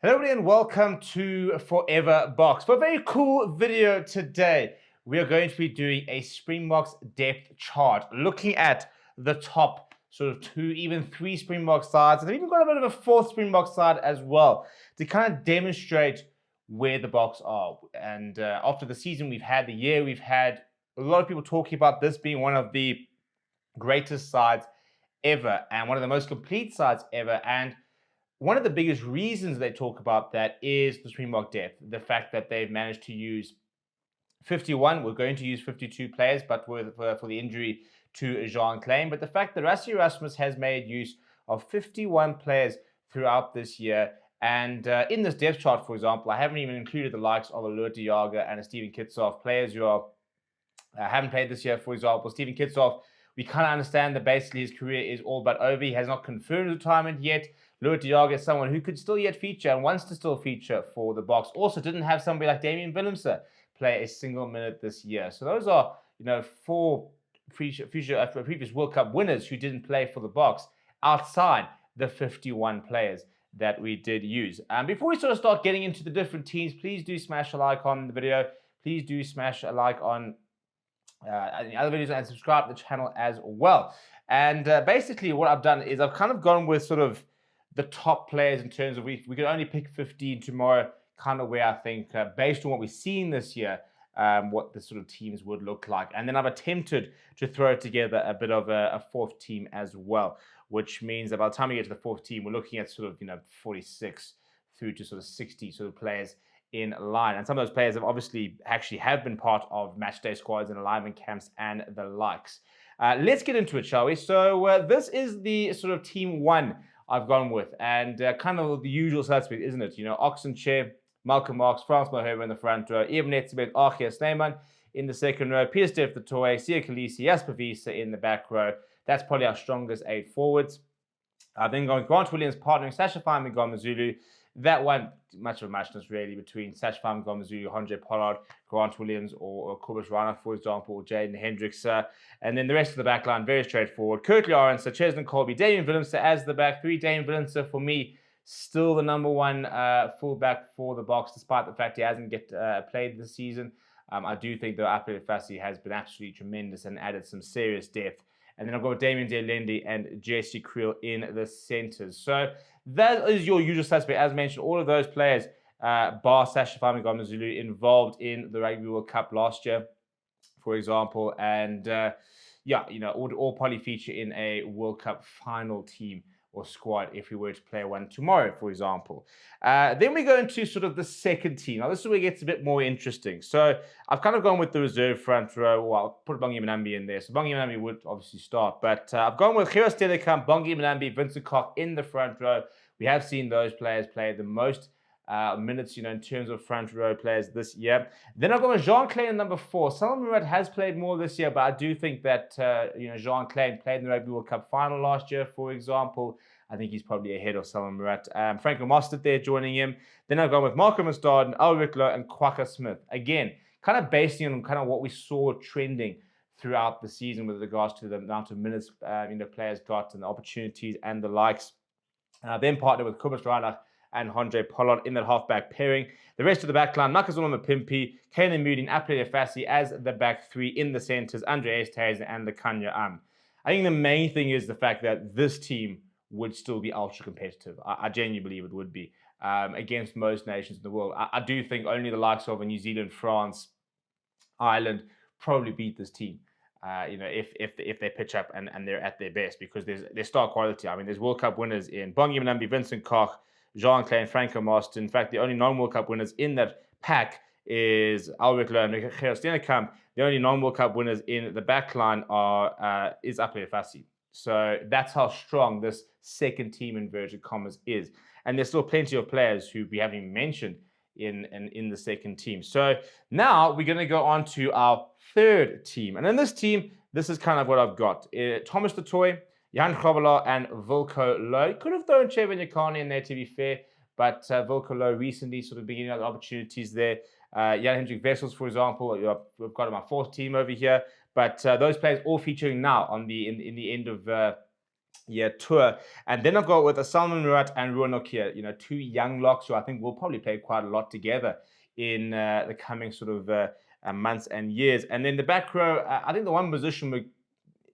Hello everybody and welcome to Forever Boks. For a very cool video today, we are going to be doing a Springboks Depth Chart, looking at the top sort of 2, even 3 Springboks sides, and I've even got a bit of a 4th Springboks side as well, to kind of demonstrate where the Boks are. And after the season we've had, the year we've had, a lot of people talking about this being one of the greatest sides ever, and one of the most complete sides ever, and one of the biggest reasons they talk about that is the Springbok depth. The fact that they've managed to use 51, we're going to use 52 players, but for the injury to Jean Klein. But the fact that Rassie Erasmus has made use of 51 players throughout this year. And in this depth chart, for example, I haven't even included the likes of a Lood de Jager and a Steven Kitshoff, players who haven't played this year. For example, Steven Kitshoff, we kind of understand that basically his career is all but over. He has not confirmed retirement yet. Lood de Jager is someone who could still yet feature and wants to still feature for the Boks. Also didn't have somebody like Damian Willemse play a single minute this year. So those are, 4 previous World Cup winners who didn't play for the Boks outside the 51 players that we did use. Before we sort of start getting into the different teams, please do smash a like on the video. Please do smash a like on the other videos and subscribe to the channel as well. And basically what I've done is I've kind of gone with sort of the top players in terms of we could only pick 15 tomorrow, kind of where I think based on what we've seen this year, what the sort of teams would look like. And then I've attempted to throw together a bit of a 4th team as well, which means that by the time we get to the 4th team, we're looking at sort of 46 through to sort of 60 sort of players in line. And some of those players have obviously have been part of matchday squads and alignment camps and the likes. Let's get into it, shall we? So this is the sort of team 1 I've gone with, and kind of the usual suspect, isn't it? Oxenchair, Malcolm Marx, Frans Malherbe in the front row, Eben Etzebeth, Archie Snyman in the second row, Peter Steph the Toy, Sia Khaleesi, Jasper Wiese in the back row. That's probably our strongest 8 forwards. Then going Grant Williams partnering Sasha Fine Mngomezulu. That one, much of a matchness really between Sasha Fine Mngomezulu, Andre Pollard, Grant Williams, or Kobus Rana, for example, or Jaden Hendricks. And then the rest of the back line, very straightforward. Kirkley Arons, Cheslin Colby, Damian Willemse as the back 3. Damian Willemse, for me, still the number 1 fullback for the Boks, despite the fact he hasn't played this season. I do think that Apele Fassi has been absolutely tremendous and added some serious depth. And then I've got Damien Delendi and Jesse Creel in the centres. So that is your usual suspect. As mentioned, all of those players, bar Sasha Fine Mngomezulu, involved in the Rugby World Cup last year, for example. And all probably feature in a World Cup final team or squad if we were to play one tomorrow, for example. Then we go into sort of the second team. Now, this is where it gets a bit more interesting. So I've kind of gone with the reserve front row. Well, I'll put Bongi Mbonambi in there. So Bongi Mbonambi would obviously start. But I've gone with Gerard Stedekamp, Bongi Mbonambi, Vincent Koch in the front row. We have seen those players play the most minutes, in terms of front row players this year. Then I've got with Jean Klein in number 4. Salman Murat has played more this year, but I do think that, Jean Klein played in the Rugby World Cup final last year, for example. I think he's probably ahead of Salman Murat. Franco Mostert there joining him. Then I've gone with Marco Mustard, Ulrich Loh, and Kwaka Smith. Again, kind of basing on kind of what we saw trending throughout the season with regards to the amount of minutes players got and the opportunities and the likes. Then partnered with Kobus Reinach and Andre Pollard in that halfback pairing. The rest of the back line, Makazolo Mapimpi, Kanan Moody, and Apele Fassi as the back 3 in the centres, Andre Esterhuizen and the Kanya Am. I think the main thing is the fact that this team would still be ultra competitive. I genuinely believe it would be against most nations in the world. I do think only the likes of New Zealand, France, Ireland probably beat this team. If they pitch up and they're at their best, because there's star quality. I mean, there's World Cup winners in Bongi Mbonambi, Vincent Koch, Jean Klein, Franco Mostert. In fact, the only non-World Cup winners in that pack is Ulrich Loh and Gerard Stedekamp. The only non-World Cup winners in the back line is Apele Fassi. So that's how strong this second team, inverted commas, is. And there's still plenty of players who we haven't even mentioned in the second team. So now we're going to go on to our third team. And in this team, this is kind of what I've got. Thomas the Toy, Jan Grobbelaar, and Wilco Low. Could have thrown Trevor Nyakane in there, to be fair, but Wilco Low recently sort of beginning other opportunities there. Jan Hendrik Wessels, for example, we've got my 4th team over here. But those players all featuring now in the end of tour. And then I've got with Salman Murat and Ruan Nokia, two young locks who I think will probably play quite a lot together in the coming sort of months and years. And then the back row, I think the one position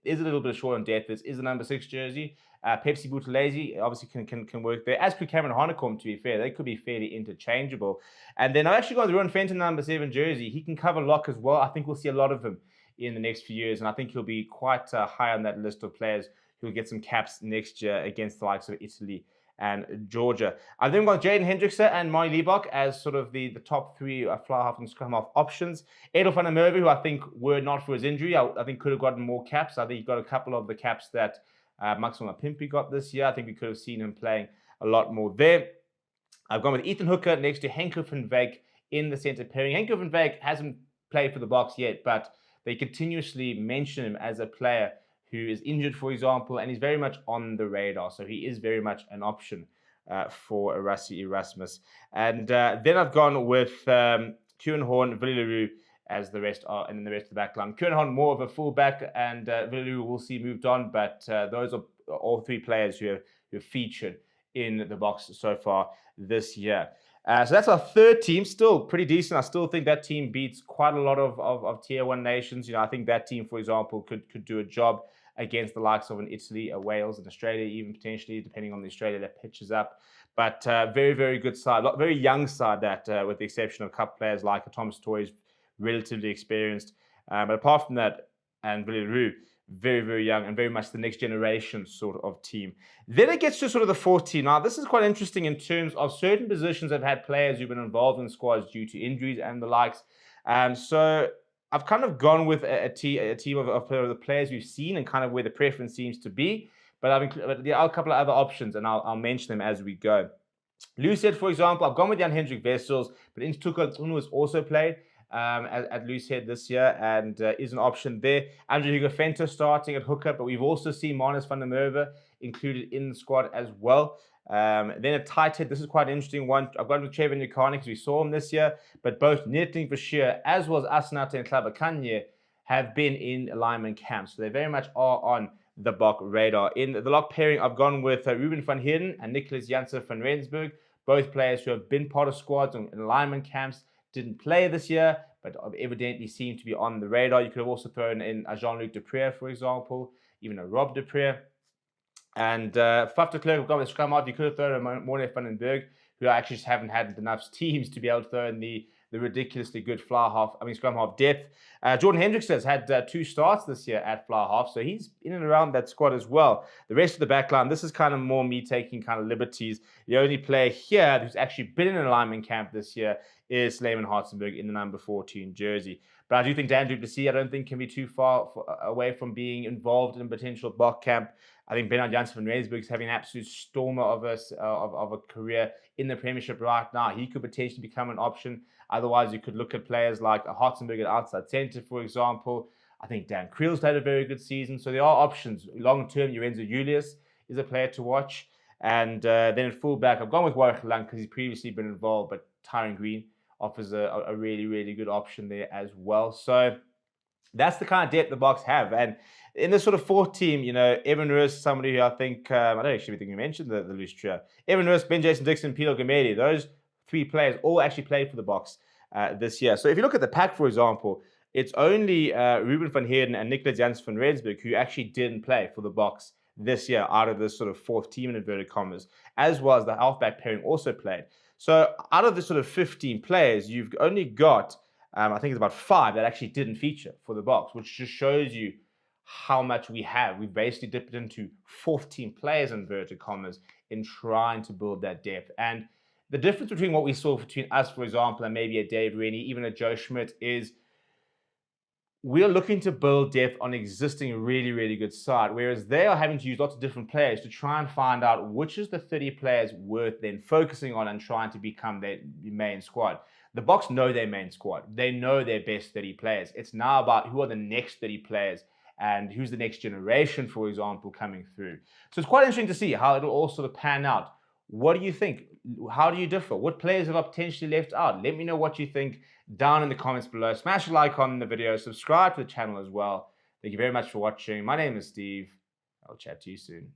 is a little bit short on depth is the number 6 jersey. Pepsi Buthelezi obviously can work there, as could Cameron Honeycomb, to be fair. They could be fairly interchangeable. And then I've actually got the Ruan Fenton number 7 jersey. He can cover lock as well. I think we'll see a lot of him in the next few years, and I think he'll be quite high on that list of players who'll get some caps next year against the likes of Italy and Georgia. I've then got Jaden Hendrickse and Mani Liebach as sort of the top 3 fly half and scrum half options. Edel van der Merwe, who I think were not for his injury, I think could have gotten more caps. I think he got a couple of the caps that Maxwell Mapimpi got this year. I think we could have seen him playing a lot more there. I've gone with Ethan Hooker next to Henko van Wyk in the centre pairing. Henko van Wyk hasn't played for the Boks yet, but they continuously mention him as a player who is injured, for example, and he's very much on the radar. So he is very much an option for Rassie Erasmus. And then I've gone with Kieran Horn, Willie Leroux as the rest are, and then the rest of the back line. Kieran Horn more of a fullback, and Willie Leroux we'll see moved on, but those are all 3 players who have featured in the Boks so far this year. So that's our third team, still pretty decent. I still think that team beats quite a lot of Tier 1 nations. I think that team, for example, could do a job against the likes of an Italy, a Wales, and Australia, even potentially, depending on the Australia that pitches up. But very, very good side, very young side that, with the exception of a couple players like Thomas Toys, relatively experienced. But apart from that, and Willie Leroux, very, very young and very much the next generation sort of team. Then it gets to sort of the fourth team. Now, this is quite interesting in terms of certain positions have had players who've been involved in squads due to injuries and the likes. So I've kind of gone with a team of the players we've seen and kind of where the preference seems to be. But there are a couple of other options, and I'll mention them as we go. Loosehead, for example, I've gone with Jan Hendrik Wessels, but Intuka Tunu has also played at Loosehead this year and is an option there. Andrew Hugo Venter starting at hooker, but we've also seen Manus van der Merwe included in the squad as well. Then a tight head, this is quite an interesting one. I've got with Trevor Nukani because we saw him this year, but both Netling Bashir as well as Asanate and Klabakanye have been in alignment camps. So they very much are on the Bok radar. In the lock pairing, I've gone with Ruben van Heerden and Nicholas Janssen van Rensburg, both players who have been part of squads and in alignment camps, didn't play this year, but evidently seem to be on the radar. You could have also thrown in a Jean-Luc Deprez, for example, even a Rob Deprez. And Faf de Klerk, gone with scrum half. You could have thrown in Morne van den Berg, who actually just haven't had enough teams to be able to throw in the ridiculously good scrum half depth. Jordan Hendricks has had 2 starts this year at fly half, so he's in and around that squad as well. The rest of the back line, this is kind of more me taking kind of liberties. The only player here who's actually been in an alignment camp this year is Slayman Hartzenberg in the number 14 jersey. But I do think Dan du Plessis, I don't think can be too far away from being involved in a potential Bok camp. I think Bernard Janssen van Rensburg is having an absolute stormer of a career in the Premiership right now. He could potentially become an option. Otherwise, you could look at players like Hartzenberg at outside centre, for example. I think Dan Kriel's had a very good season. So there are options. Long term, Lorenzo Julius is a player to watch. And then at fullback, I've gone with Warwick Lang because he's previously been involved, but Tyron Green offers a really, really good option there as well. So that's the kind of depth the Boks have. And in this sort of fourth team, Evan Roos, somebody who I think, I don't actually think you mentioned the loose trio. Evan Roos, Ben Jason Dixon, Peter Gamedi, those 3 players all actually played for the Boks this year. So if you look at the pack, for example, it's only Ruben van Heerden and Nicholas Janssen van Rensburg who actually didn't play for the Boks this year out of this sort of fourth team in inverted commas, as well as the halfback pairing also played. So out of the sort of 15 players, you've only got, I think it's about 5 that actually didn't feature for the Boks, which just shows you how much we have. We've basically dipped into 14 players in inverted commas in trying to build that depth. And the difference between what we saw between us, for example, and maybe a Dave Rennie, even a Joe Schmidt, is we're looking to build depth on existing really, really good side, whereas they are having to use lots of different players to try and find out which is the 30 players worth then focusing on and trying to become their main squad. The Boks know their main squad. They know their best 30 players. It's now about who are the next 30 players and who's the next generation, for example, coming through. So it's quite interesting to see how it'll all sort of pan out. What do you think? How do you differ? What players have I potentially left out? Let me know what you think down in the comments below. Smash a like on the video. Subscribe to the channel as well. Thank you very much for watching. My name is Steve. I'll chat to you soon.